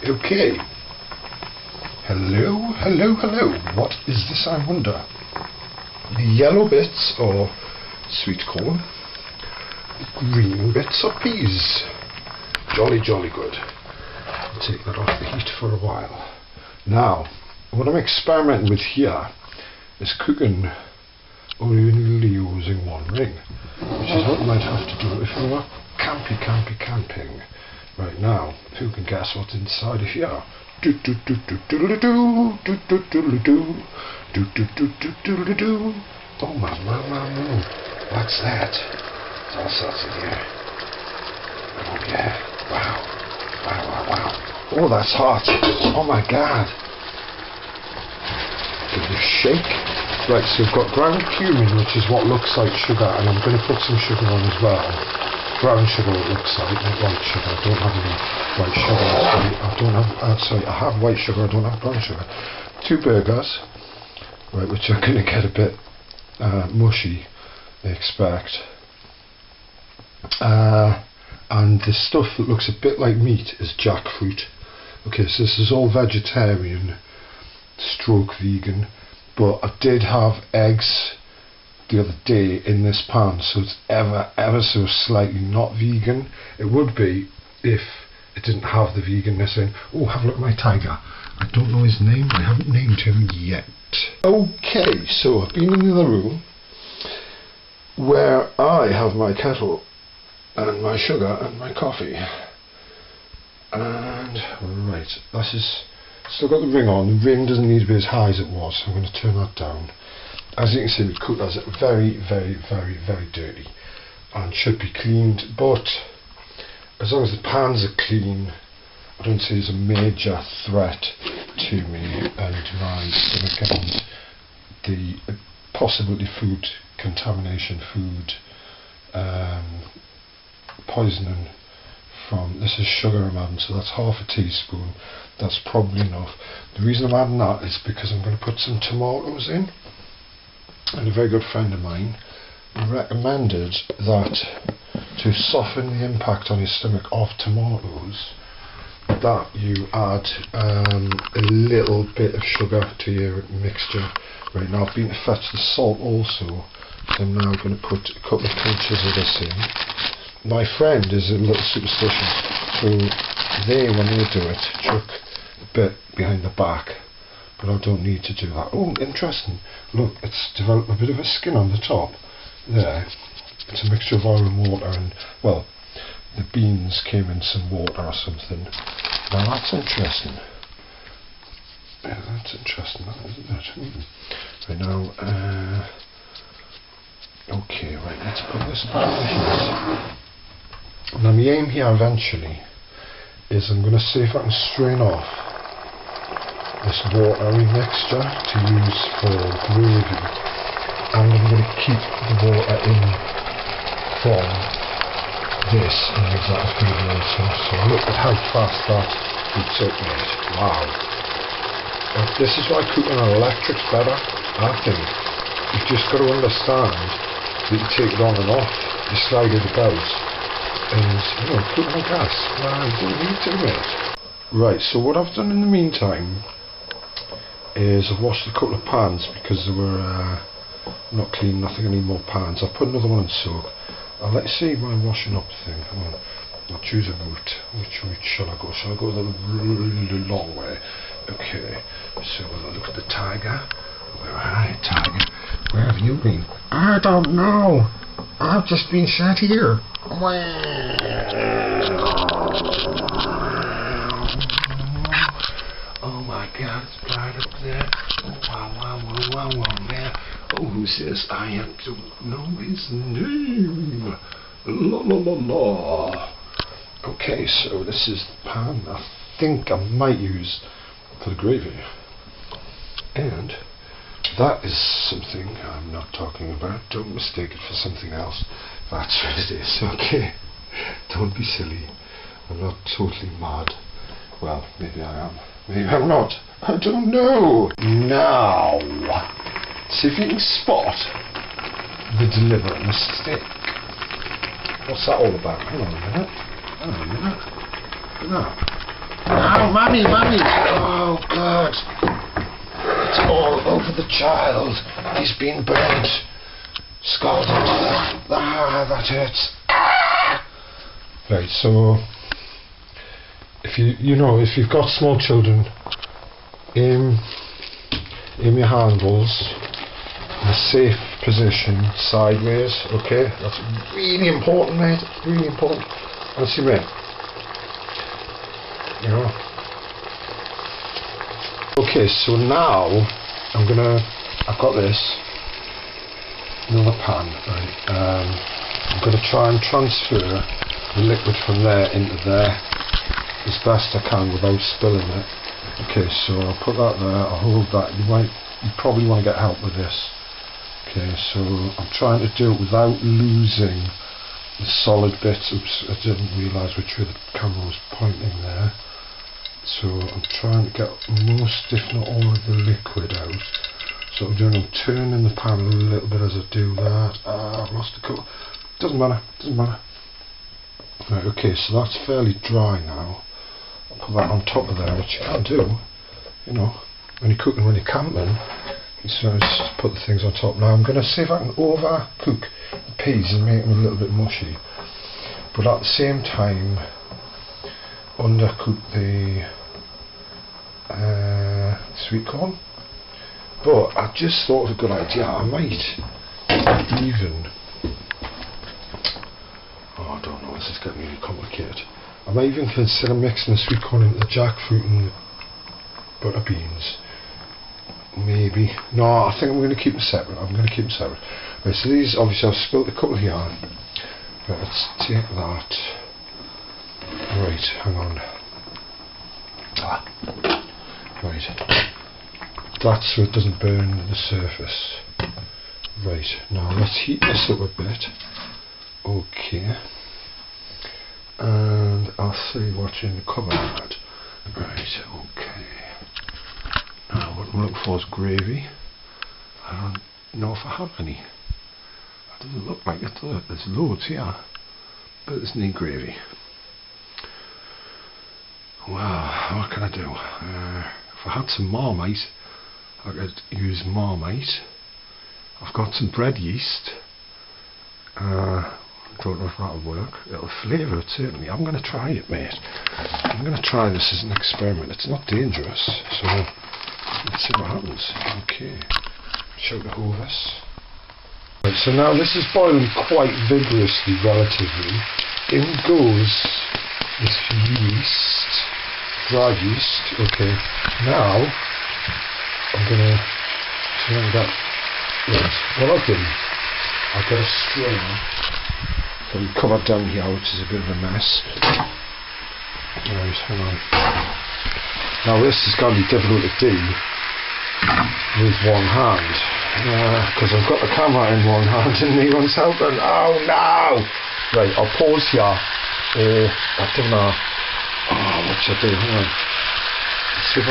Okay. Hello, hello, hello. What is this, I wonder? The yellow bits are sweet corn. The green bits are peas. Jolly, jolly good. I'll take that off the heat for a while. Now, what I'm experimenting with here is cooking only using one ring, which is what you might have to do if you were camping. Right now, who can guess what's inside of here? Oh my, what's that? It's all sorts in here. Oh yeah, wow. Oh, that's hot. Oh my god. Give it a shake. Right, so we've got ground cumin, which is what looks like sugar, and I'm going to put some sugar on as well. Brown sugar it looks like, not white sugar. I don't have any white sugar. I have white sugar, I don't have brown sugar. 2 burgers, right, which are going to get a bit mushy, I expect. And the stuff that looks a bit like meat is jackfruit. Okay, so this is all vegetarian stroke vegan, but I did have eggs the other day in this pan, so it's ever so slightly not vegan. It would be if it didn't have the veganness in. Oh, have a look at my tiger. I don't know his name, I haven't named him yet. Okay, so I've been in the other room where I have my kettle and my sugar and my coffee. And right, this is still got the ring on. The ring doesn't need to be as high as it was, so I'm going to turn that down. As you can see, the cookers are very dirty and should be cleaned, but as long as the pans are clean, I don't see there's a major threat to me and my stomach and the possibility food contamination, food poisoning from, this is sugar I'm adding, so that's half a teaspoon. That's probably enough. The reason I'm adding that is because I'm going to put some tomatoes in. And a very good friend of mine recommended that to soften the impact on your stomach of tomatoes, that you add a little bit of sugar to your mixture. Right now I've been to fetch the salt also, so I'm now going to put a couple of pinches of this in. My friend is a little superstitious, so when they do it, chuck a bit behind the back. But I don't need to do that. Oh, interesting. Look, it's developed a bit of a skin on the top. There. It's a mixture of oil and water, and, well, the beans came in some water or something. Now that's interesting. Yeah, that's interesting, isn't it? Right now, okay, right, let's put this back on the heat. Now my aim here eventually is I'm going to see if I can strain off this watery mixture to use for gravy, and I'm going to keep the water in from this and use that as gravy also. So look at how fast that heats up, mate. Wow. This is why cooking on electric's better, I think. You've just got to understand that you take it on and off, you slide it about, and cooking on gas, you don't need to, mate. Right, so what I've done in the meantime is I've washed a couple of pans because they were not clean, nothing, any more pans. I'll put another one in soak. I'll let you see my washing up thing. I'll choose a route. Which route shall I go? Shall I go the really long way? Okay, so we'll look at the tiger. Hi, tiger. Where have you been? I don't know. I've just been sat here. Oh my god, it's right up there. Oh, wow, there. Oh, who's this? I don't know his name. La. Okay, so this is the pan I think I might use for the gravy. And that is something I'm not talking about. Don't mistake it for something else. That's what it is, okay? Don't be silly. I'm not totally mad. Well, maybe I am. Maybe I'm not. I don't know. Now, see if you can spot the deliberate mistake. What's that all about? Hang on a minute. Look at that. Ow, Mammy! Oh, God. It's all over the child. He's been burnt. Scalded. That hurts. Right, so if if you've got small children, aim your handles in a safe position, sideways. Okay, that's really important, mate. Really important. That's your mate. Okay, so now I've got this another pan, right? I'm going to try and transfer the liquid from there into there as best I can without spilling it. Okay, so I'll put that there, I'll hold that. You probably want to get help with this. Okay, so I'm trying to do it without losing the solid bits. Oops, I didn't realise which way the camera was pointing there. So I'm trying to get most, if not all, of the liquid out. So I'm turning the pan a little bit as I do that. I've lost the colour. Doesn't matter. Right, okay, so that's fairly dry now. I'll put that on top of there, which you can't do. When you're cooking, when you're camping, so just put the things on top. Now I'm going to see if I can overcook the peas and make them a little bit mushy, but at the same time undercook the sweet corn. But I just thought of a good idea. I might even, I don't know, this is getting really complicated. I might even consider mixing the sweet corn into the jackfruit and the butter beans. Maybe. No, I think I'm going to keep them separate. Right, so these, obviously I've spilt a couple here. Right, let's take that. Right, hang on. Right. That's so it doesn't burn the surface. Right, now let's heat this up a bit. Okay. And I'll see what's in the cupboard. Right, okay. Now what I'm looking for is gravy. I don't know if I have any. It doesn't look like it, does it? There's loads here, but there's no gravy. Well, what can I do? If I had some Marmite, I could use Marmite. I've got some bread yeast. I don't know if that'll work. It'll flavour it, certainly. I'm going to try it, mate. I'm going to try this as an experiment. It's not dangerous, so let's see what happens. Okay, show the Hovis. Right, so now this is boiling quite vigorously, relatively. In goes this yeast, dry yeast. Okay, now I'm going to turn that. Right, what I'll do, I'll get a strainer. So we cover down here, which is a bit of a mess. Right, hang on. Now this is going to be difficult to do with one hand, because I've got the camera in one hand and no one's helping. Oh no! Right, I'll pause here. I don't know. Oh, what should I do? Hang on. Let's see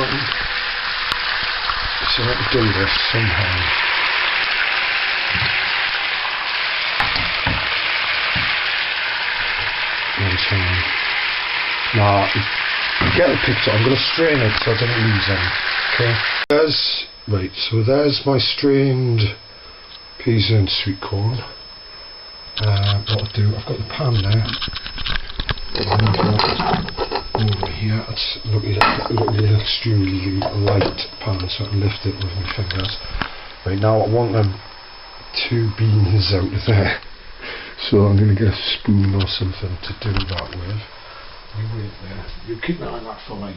if I can do this somehow. Now, you get the picture. I'm going to strain it so I don't lose any. Okay. There's my strained peas and sweet corn. What I'll do, I've got the pan there. Over here, it's looking at extremely light pan, so I can lift it with my fingers. Right, now I want them 2 beans out of there. So I'm going to get a spoon or something to do that with. You wait there. You keep an eye on that for me.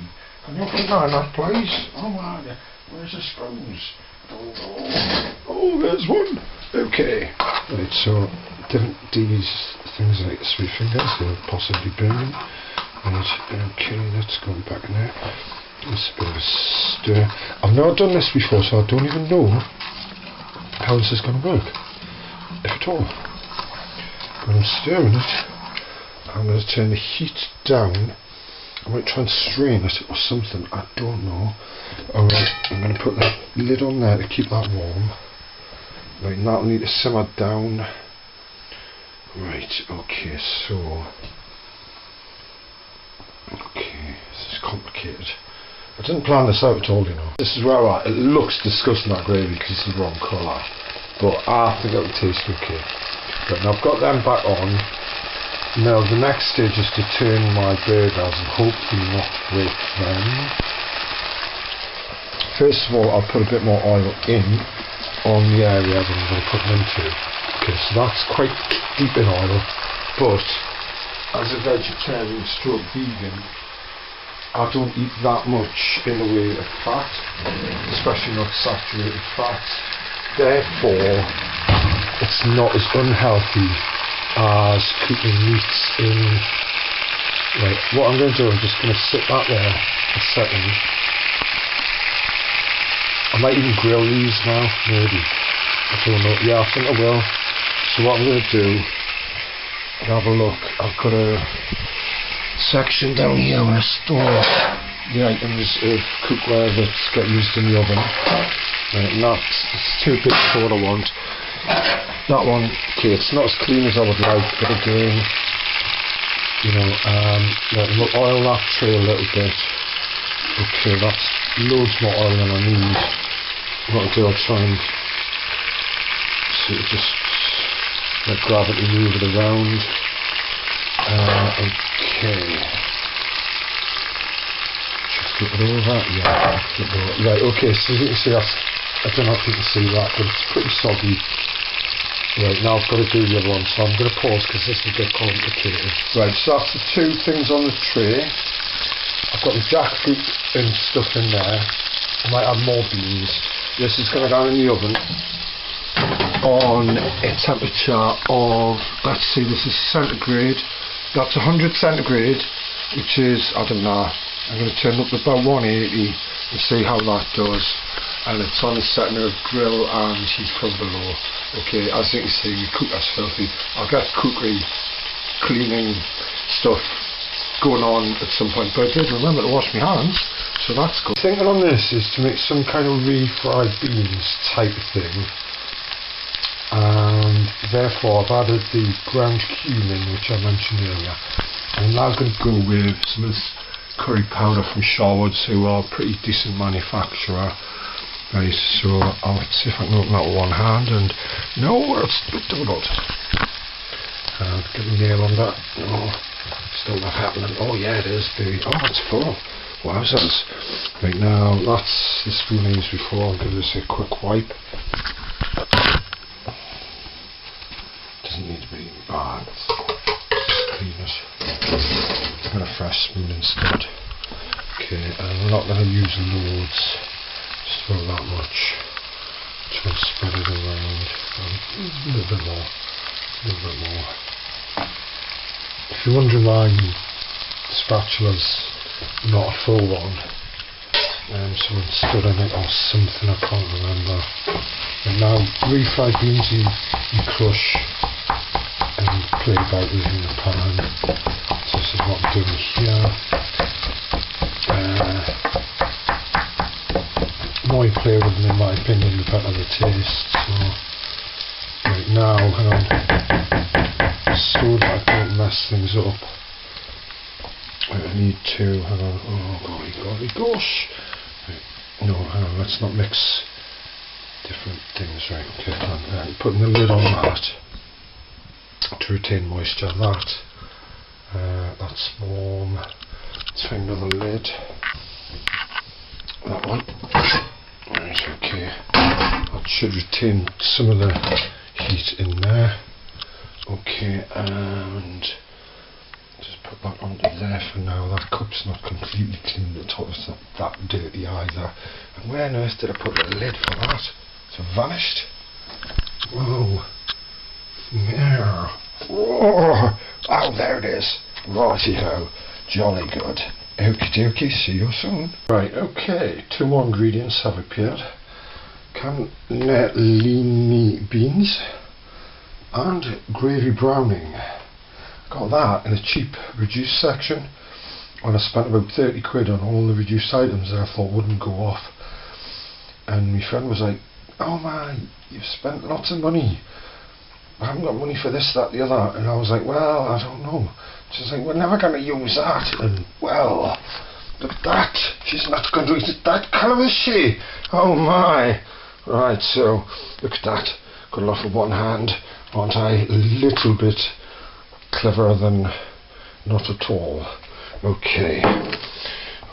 Can you keep an eye on that, please? Oh, where's the spoons? Oh, there's one. Okay. Right, so these things like the sweet fingers, they'll possibly burn. Right, okay, let's go back in there. It's a bit of a stir. I've never done this before, so I don't even know how this is going to work, if at all. When I'm stirring it, I'm going to turn the heat down. I might try and strain it or something, I don't know. Alright, I'm going to put the lid on there to keep that warm. Right, now I'll need to simmer down. Right, okay, so... Okay, this is complicated. didn't plan this out at all, you know. This is where I'm at. It looks disgusting, that gravy, because it's the wrong colour. But I think it'll taste okay. Right, now I've got them back on. Now the next stage is to turn my burgers and hopefully not break them. First of all, I'll put a bit more oil in on the area that I'm going to put them into. Okay, so that's quite deep in oil, but as a vegetarian stroke vegan, I don't eat that much in the way of fat, especially not saturated fats. Therefore, it's not as unhealthy as cooking meats in. Right, what I'm going to do, I'm just going to sit that there a second. I might even grill these now, maybe. I don't know. Yeah, I think I will. So what I'm going to do, have a look. I've got a section down here where I store the items of cookware that get used in the oven. And it's too big for what I want. That one, okay, it's not as clean as I would like, but again, you know, we'll oil that tray a little bit. Okay, that's loads more oil than I need. What I'll do, I'll try and sort of just let gravity move it around. Okay. Should flip it over? Yeah, flip it over. Right, okay, so as you can see, I don't know if you can see that, but it's pretty soggy. Right, now I've got to do the other one, so I'm going to pause because this is a bit complicated. Right, so that's the two things on the tray. I've got the jackfruit and stuff in there. I might add more beans. This is going to go in the oven on a temperature of, let's see, this is centigrade. That's 100 centigrade, which is, I don't know, I'm going to turn up to about 180 and see how that does. And it's on a setting of grill and heat from below. Okay, as you can see, the cooker's filthy. I'll get cookery cleaning stuff going on at some point, but I did remember to wash my hands, so that's good. Thinking on this is to make some kind of refried beans type of thing, and therefore I've added the ground cumin, which I mentioned earlier. I'm now going to go with some of this curry powder from Sharwood's, who are a pretty decent manufacturer. Right, so I'll see if I can open that with one hand, and no, it's a bit difficult. Get the nail on that. No, still not happening. Oh yeah, it is, baby. Oh, it's full. Wowzers. Right, now that's the spoon I used before. I'll give this a quick wipe. Doesn't need to be bad. Just clean it. I've got a fresh spoon instead. Okay, and I'm not going to use loads. Just throw that much. Try and spread it around. A little bit more. A little bit more. If you're wondering why the spatula's not a full one, someone stood on it or something, I can't remember. And now refried beans you crush and play about with in the pan. So this is what I'm doing here. The more you play with them, in my opinion, the better the taste. So right now, hang on, so that I don't mess things up. I need to, hang on, oh golly gosh. Right, no, hang on, let's not mix different things. Right, okay, I'm putting the lid on that to retain moisture. That's warm. Let's find another lid. That one. Right, okay. That should retain some of the heat in there. Okay, and just put that onto there for now. That cup's not completely clean, the top is not that dirty either. And where on earth did I put the lid for that? It's vanished. Whoa. Yeah. Whoa. Oh, there it is. Righty-ho. Jolly good. Okie dokie, see you soon. Right, okay, 2 more ingredients have appeared. Cannellini beans and gravy browning. Got that in a cheap reduced section, and I spent about 30 quid on all the reduced items that I thought wouldn't go off. And my friend was like, oh man, you've spent lots of money. I haven't got money for this, that, the other. And I was like, well, I don't know. She's like, we're never going to use that. And well, Look at that. She's not going to eat it that colour, is she? Oh my. Right, so look at that. Got it off with one hand. Aren't I a little bit cleverer than not at all? Okay.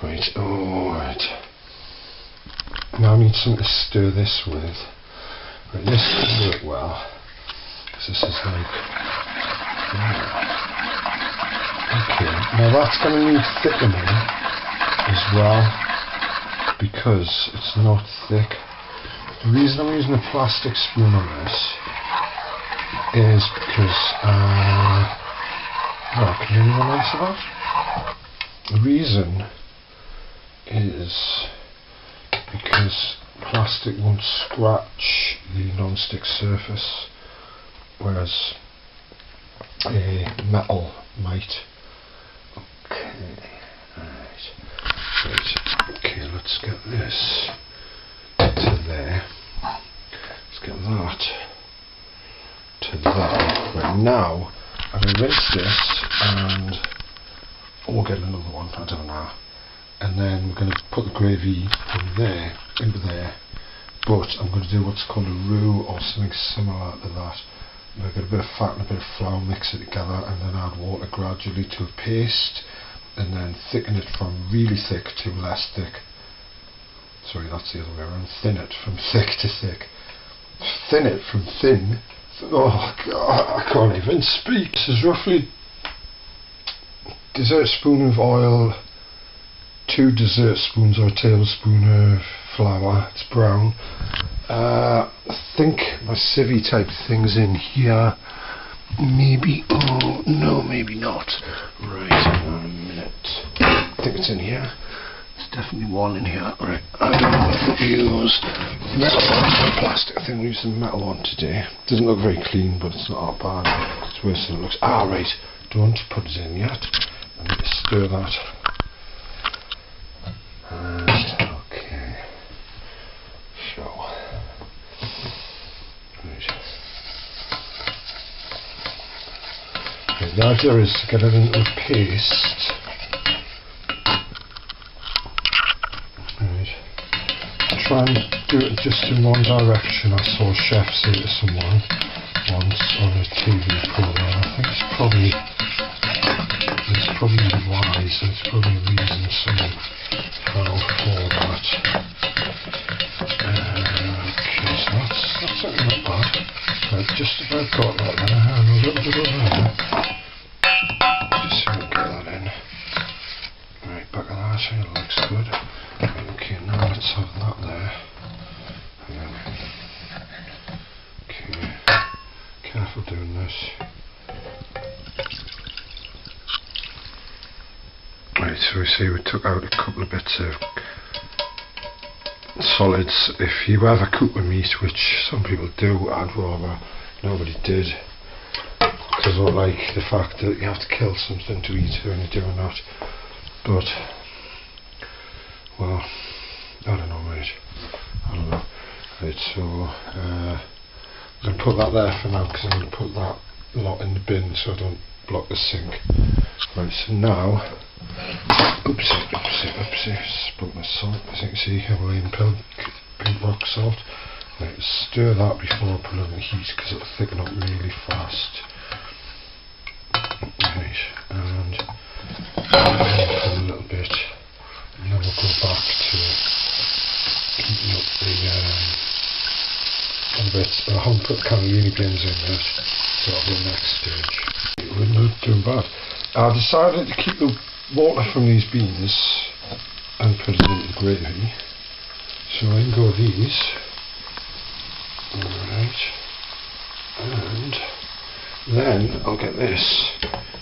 Right, alright. Now I need something to stir this with. Right, this could work well. Because this is like... Okay, now that's going to need thickening as well, because it's not thick. The reason I'm using a plastic spoon on this is because can anyone answer that? The reason is because plastic won't scratch the non-stick surface, whereas a metal might. Okay, right. Okay, let's get this to there. Let's get that to there. Right, now I'm going to rinse this and we'll get another one, I don't know. And then we're going to put the gravy from there into there. But I'm going to do what's called a roux or something similar to that. I've got a bit of fat and a bit of flour, mix it together and then add water gradually to a paste and then thicken it from really thick to less thick. Sorry, that's the other way around. Thin it from thick to thick. Thin it from thin. Oh God, I can't even speak. This is roughly dessert spoon of oil, 2 dessert spoons or a tablespoon of flour. It's brown. I think my civvy type thing's in here. Maybe, oh no, maybe not. Right, hang on a minute. I think it's in here. There's definitely one in here. Right, I don't know if we use metal or plastic. I think we're using metal one today. Doesn't look very clean, but it's not that bad. It's worse than it looks. Ah, right. Don't put it in yet. I need to stir that. Okay. So. Right. Okay, the idea is to get it into a paste. Try and do it just in one direction. I saw a chef say to someone once on a TV program. I think it's probably wise, and it's probably a reason someone fell for that. Okay, so that's certainly not bad. Right, just about got that there, and a little bit of there. Just so we get that in. Right, back of that, it looks good. Okay, now let's have that there. Okay, careful doing this. Right, so we see we took out a couple of bits of solids. If you ever cook with meat, which some people do, I'd rather nobody did, because I like the fact that you have to kill something to eat when you're doing that. But well, I don't know, mate. I don't know. Right, so I'm going to put that there for now, because I'm going to put that lot in the bin so I don't block the sink. Right, so now, oopsie, spoke my salt. As you can see, Himalayan pink rock salt. Right, stir that before I put it on the heat, because it'll thicken up really fast. Right, and put a little bit. And then we'll go back to heating up the bits. I haven't put cannellini beans in yet, so that'll be the next stage. We're not doing bad. I decided to keep the water from these beans and put it into the gravy. So I can go these. Alright. And then I'll get this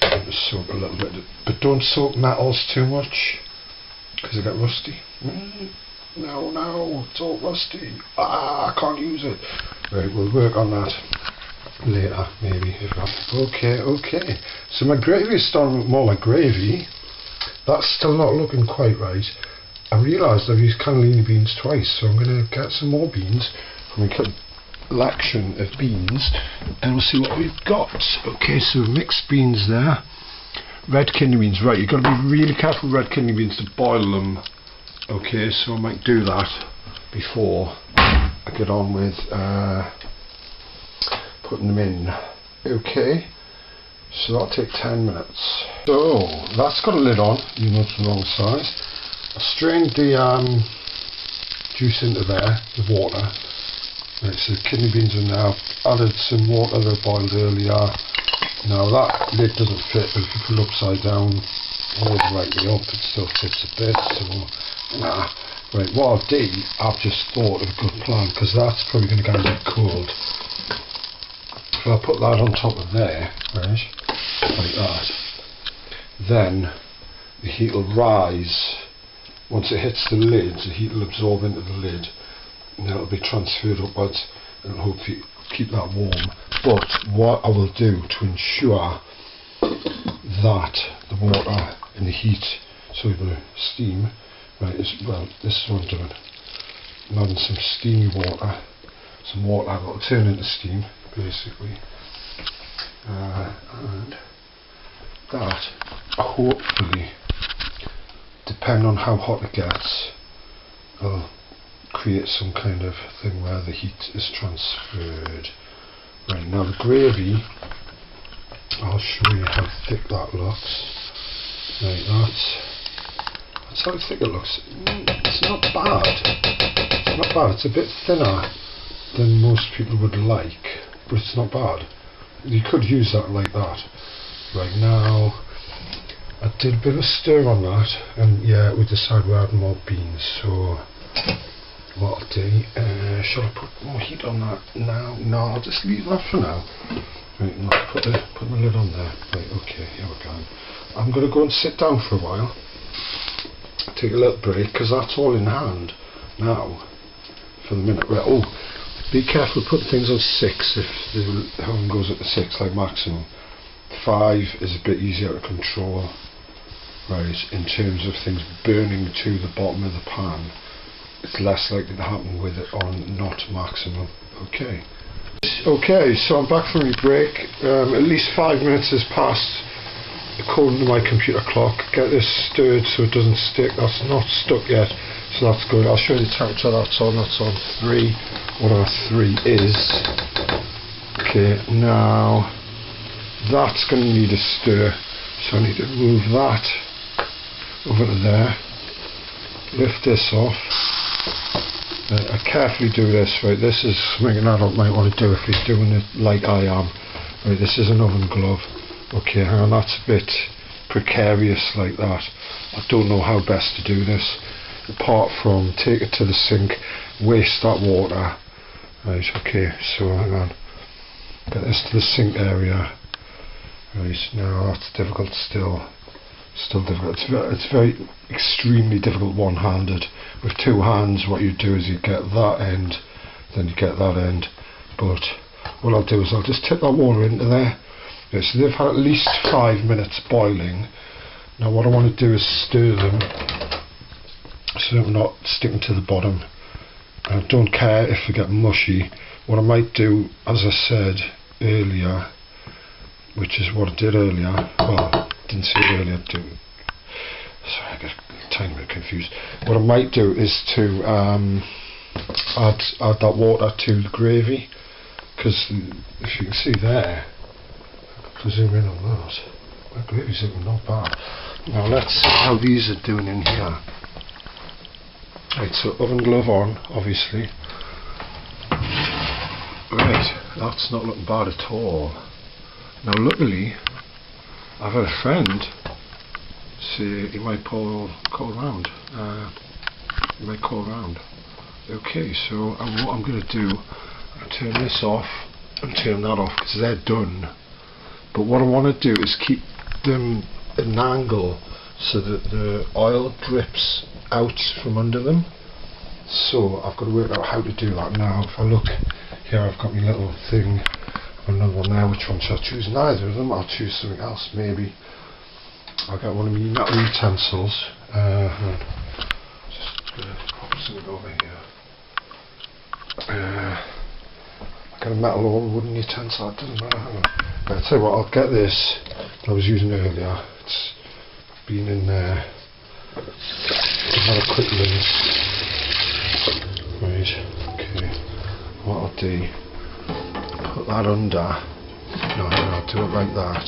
and soak a little bit. But don't soak metals too much, because they get rusty. No, it's all rusty. I can't use it. Right, we'll work on that later, maybe. Okay. So my gravy is starting to look more like gravy. That's still not looking quite right. I realised I've used cannellini beans twice, so I'm going to get some more beans from a collection of beans, and we'll see what we've got. Okay, so mixed beans there. red kidney beans, right, you've got to be really careful with red kidney beans to boil them. Okay, so I might do that before I get on with putting them in. Okay, so that'll take 10 minutes. So that's got a lid on, you know it's the wrong size. I strained the juice into there, the water. Right, so the kidney beans are now added some water that I boiled earlier. Now that lid doesn't fit, but if you put it upside down all the right way up, it still fits a bit. So, nah. Right, what I'll do, I've just thought of a good plan, because that's probably going to get a bit cold. So I'll put that on top of there, right, like that. Then the heat will rise. Once it hits the lid, the heat will absorb into the lid, and then it'll be transferred upwards, and hopefully keep that warm. But what I will do to ensure that the water and the heat, so the steam, right, is, well, this is what I'm doing. I'm adding some steamy water, some water that will turn into steam, basically. And that, hopefully, depending on how hot it gets, will create some kind of thing where the heat is transferred. Right, now the gravy, I'll show you how thick that looks. Right, that's how thick it looks. It's not bad. It's not bad. It's a bit thinner than most people would like, but it's not bad. You could use that like that. Right, now I did a bit of a stir on that, and yeah, we decided we're adding more beans. So what I'll do, shall I put more heat on that now? No, I'll just leave that for now. Right, put the lid on there. Right, okay, here we go. I'm going to go and sit down for a while, take a little break, because that's all in hand now for the minute. Right, oh, be careful putting things on 6 if the oven goes up to 6, like maximum. 5 is a bit easier to control, right, in terms of things burning to the bottom of the pan. It's less likely to happen with it on not maximum. Okay. Okay, so I'm back from my break. At least 5 minutes has passed according to my computer clock. Get this stirred so it doesn't stick. That's not stuck yet, so that's good. I'll show you the temperature that's on. That's on 3. What our 3 is. Okay, now that's going to need a stir, so I need to move that over to there. Lift this off. I carefully do this, right, this is something an adult might want to do if he's doing it like I am. Right, this is an oven glove. Okay, hang on, that's a bit precarious like that. I don't know how best to do this, apart from take it to the sink, waste that water. Right, okay, so hang on. Get this to the sink area. Right, now that's difficult still. Still difficult. It's very extremely difficult one-handed. With 2 hands, what you do is you get that end, then you get that end. But what I'll do is I'll just tip that water into there. Okay, so they've had at least 5 minutes boiling. Now what I want to do is stir them so they're not sticking to the bottom. I don't care if they get mushy. What I might do, as I said earlier, which is what I did earlier, well, didn't say it earlier, sorry, I get a tiny bit confused. What I might do is to add that water to the gravy, because if you can see there, I'll zoom in on that, my gravy's looking not bad. Now let's see how these are doing in here. Right, so oven glove on, obviously. Right, that's not looking bad at all. Now luckily, I've had a friend say he might call round. He might call round. Okay, so what I'm going to do, I'll turn this off and turn that off because they're done. But what I want to do is keep them at an angle so that the oil drips out from under them. So I've got to work out how to do that now. If I look here, I've got my little thing. Another one there. Which one shall I choose? Neither of them. I'll choose something else maybe. I'll get one of my metal utensils. Just pop something over here. I'll get a metal or wooden utensil. It doesn't matter. I'll tell you what. I'll get this that I was using earlier. It's been in there. Have a quick rinse. Right, okay. What I'll do, put that under. No, I'll do it like that.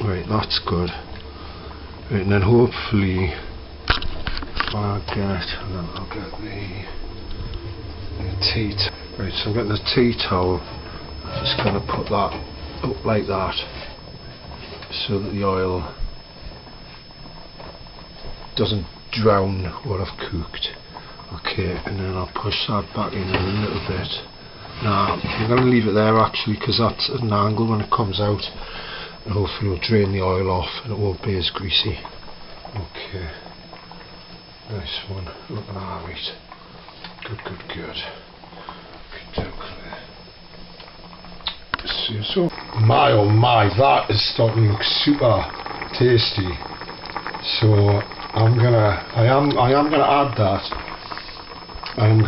Right, that's good. Right, and then hopefully I'll get the tea towel. Right, so I'm getting the tea towel. I'm just going to put that up like that so that the oil doesn't drown what I've cooked. Okay, and then I'll push that back in a little bit. Now I'm going to leave it there actually, because that's at an angle when it comes out, and hopefully it'll drain the oil off and it won't be as greasy. Okay, nice one. Look at that, right. Good. So my oh my, that is starting to look super tasty. So I am gonna add that. I'm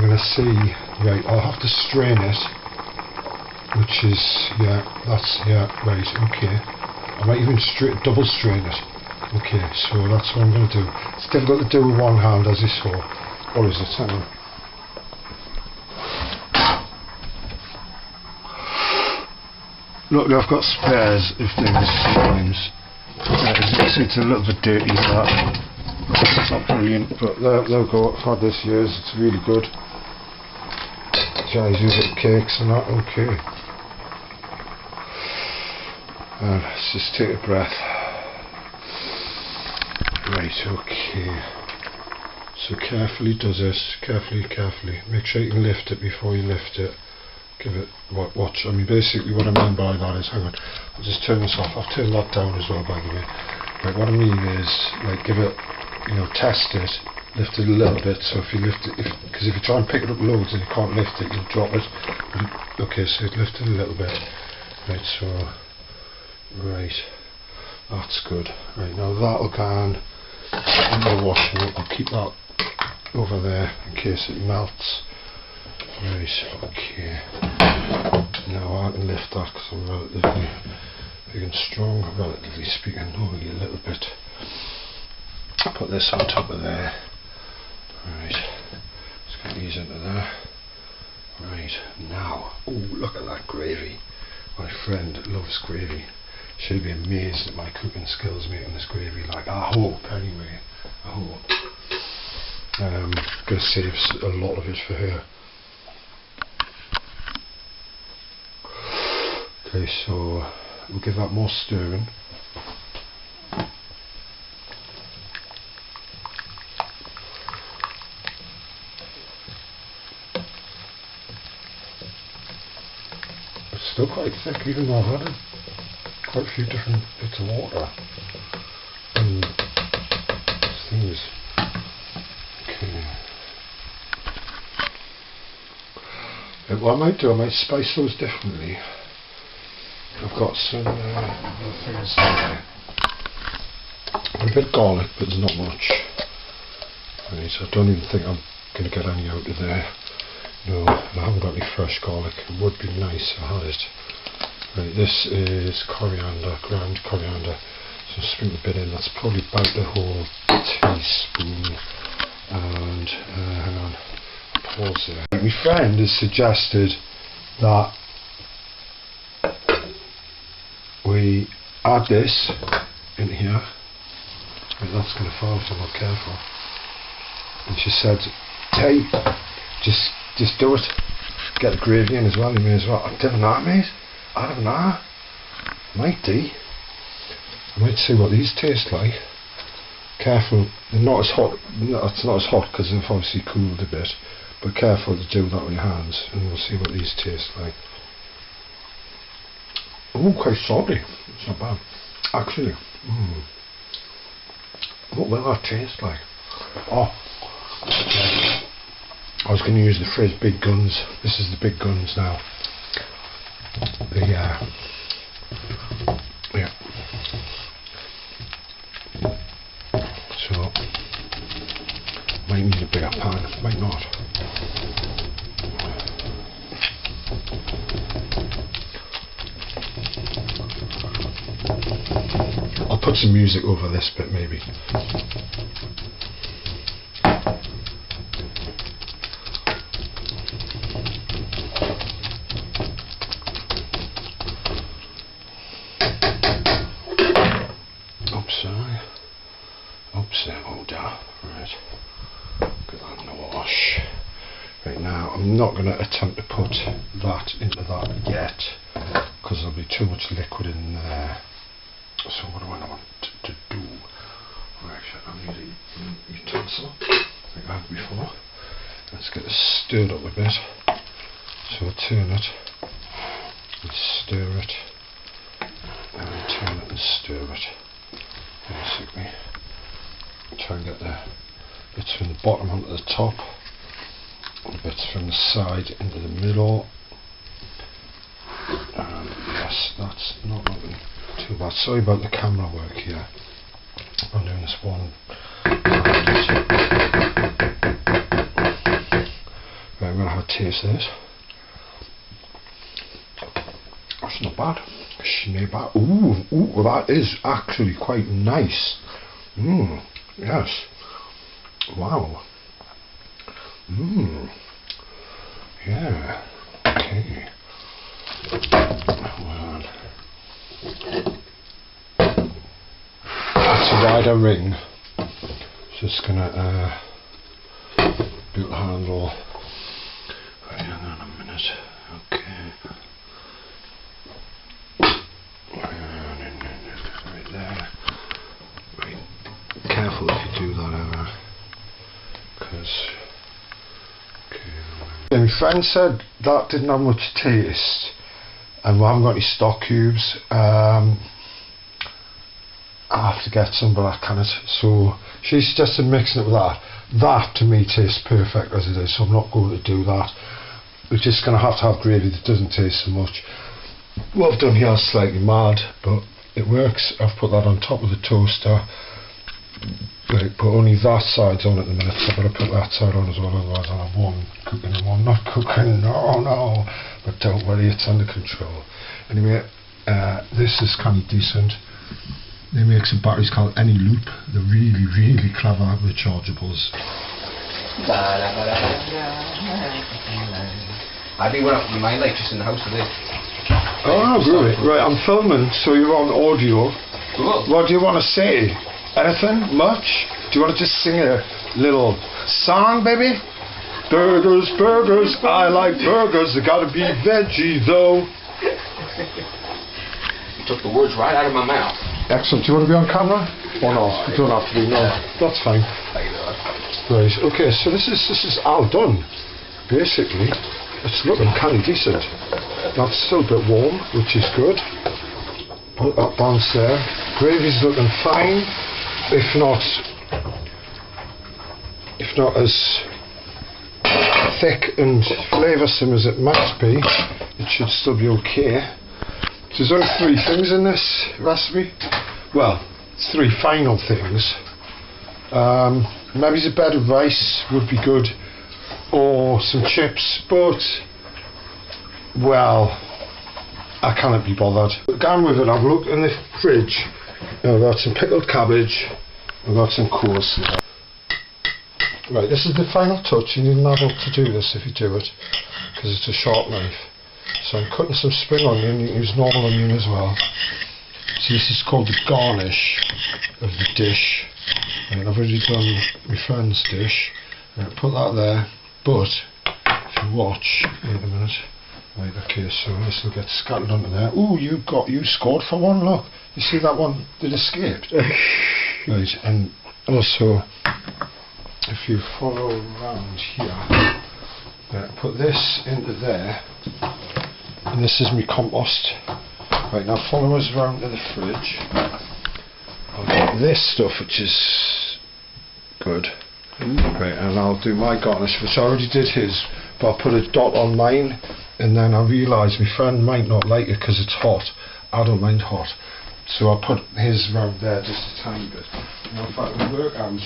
gonna see. Right, I'll have to strain it. Which is right. Okay, I might even double strain it. Okay, so that's what I'm gonna do. It's difficult to do with one hand, as you saw. Or is it? Hang on. Look, I've got spares if things sometimes. It's a little bit dirty, that. It's not brilliant, but they'll go. I've had this years, it's really good. Guys use it cakes and that, okay. Let's just take a breath. Right, okay. So carefully does this, carefully. Make sure you can lift it before you lift it. Give it, watch, I mean basically what I mean by that is, hang on, I'll just turn this off. I've turned that down as well, by the way. Right, what I mean is, like, give it, test it, lift it a little bit. So if you lift it, because if you try and pick it up loads and you can't lift it, you'll drop it. Okay, so lift it a little bit. Right, so, right, that's good. Right, now that'll go on. I'm going to wash it. I'll keep that over there in case it melts. Right, okay. Now I can lift that because I'm relatively big and strong, relatively speaking, only a little bit. I'll put this on top of there. Right, let's get these into there. Right, now, oh, look at that gravy. My friend loves gravy. She'll be amazed at my cooking skills making this gravy. Like, I hope, anyway. I hope. I'm going to save a lot of it for her. Okay, so we'll give that more stirring. It's still quite thick, even though I've added quite a few different bits of water and things. Okay. What I might do, I might spice those differently. I've got some other things there. A bit of garlic, but there's not much. Right, so I don't even think I'm going to get any out of there. No, I haven't got any fresh garlic. It would be nice if I had it. Right, this is coriander, ground coriander. So sprinkle a bit in. That's probably about the whole teaspoon. And hang on, pause there. My friend has suggested that we add this in here. Right, that's going to fall if I'm not careful. And she said, hey, just do it. Get the gravy in as well, you may as well. I'm doing that, mate. I don't know. Might do. I might see what these taste like. Careful, they're not as hot. No, it's not as hot because they've obviously cooled a bit. But careful to do that with your hands, and we'll see what these taste like. Oh, quite salty. It's not bad. Actually, what will that taste like? Oh, I was going to use the phrase big guns. This is the big guns now. Yeah. So, might need a bigger pan, might not. put some music over this bit maybe. Upset order. Right. Get that in the wash. Right now, I'm not going to attempt to put that into that yet because there'll be too much liquid in there. So what do I want to do? Right, I need a utensil like I had before. Let's get this stirred up a bit. So I'll turn it and stir it and turn it and stir it. Basically. Try and get the bits from the bottom onto the top, and the bits from the side into the middle. And yes, that's not looking too bad. Sorry about the camera work here. I'm doing this one. Right, I'm going to have a taste of this. That's not bad. Ooh, that is actually quite nice. Yes. Wow. Yeah. Okay. Well, it's a wider ring. Just gonna boot the handle. Right, hang on a minute. Okay. Right there. Right. Careful if you do that ever, because my friend said that didn't have much taste and we haven't got any stock cubes. I have to get some but I can't, so she suggested mixing it with that. That to me tastes perfect as it is, so I'm not going to do that. We're just going to have gravy that doesn't taste so much. What I've done here is slightly mad, but it works. I've put that on top of the toaster. Right, but only that side's on at the minute, so I've got to put that side on as well, otherwise I'll have one cooking and one not cooking. No, but don't worry, it's under control. Anyway, this is kind of decent. They make some batteries called Eneloop. They're really, really clever rechargeables. I think we're up in my life just in the house today. Oh, really? Right, I'm filming, so you're on audio. Cool. What do you want to say? Anything? Much? Do you want to just sing a little song, baby? Burgers, burgers, I like burgers. They gotta be veggie, though. You took the words right out of my mouth. Excellent. Do you want to be on camera? Or not? You don't have to be, no. That's fine. Right, okay, so this is all done. Basically, it's looking kind of decent. That's still a bit warm, which is good. Put that bounce there. Gravy's looking fine. If not as thick and flavoursome as it might be, it should still be okay. So there's only 3 things in this recipe. Well, it's 3 final things. Maybe a bed of rice would be good, or some chips, but well, I cannot be bothered. Gone with it. I've looked in the fridge. I've got some pickled cabbage. I've got some coleslaw. Right, this is the final touch. You need an adult to do this if you do it, because it's a sharp knife. So I'm cutting some spring onion. You can use normal onion as well. So this is called the garnish of the dish. And I've already done my friend's dish. Put that there. But if you watch, wait a minute. Right, okay, so this will get scattered onto there. Ooh, you scored for one, look. You see that one that escaped? Right, and also, if you follow around here, put this into there, and this is my compost. Right, now follow us around to the fridge. I'll get this stuff, which is good. Right, and I'll do my garnish, which I already did his, but I'll put a dot on mine. And then I realised my friend might not like it because it's hot. I don't mind hot. So I put his around there just a tiny bit. Now if I can work out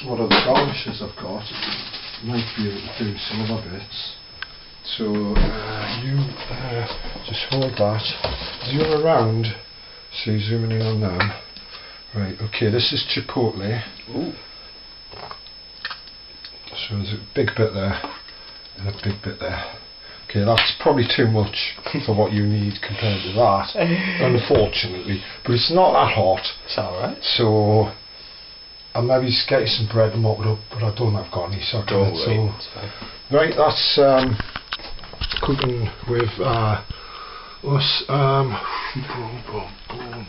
what other garnishes I've got, I might be able to do some other bits. So you just hold that. You're around, So you're zooming in on them. Right, okay, this is chipotle. Ooh. So there's a big bit there and a big bit there. Okay, that's probably too much for what you need compared to that, unfortunately. But it's not that hot. It's alright. So I'll maybe get you some bread and mop it up, but I don't have got any, so I Don't can't. worry, So it's fine. right, that's cooking with us. Boom, boom, boom,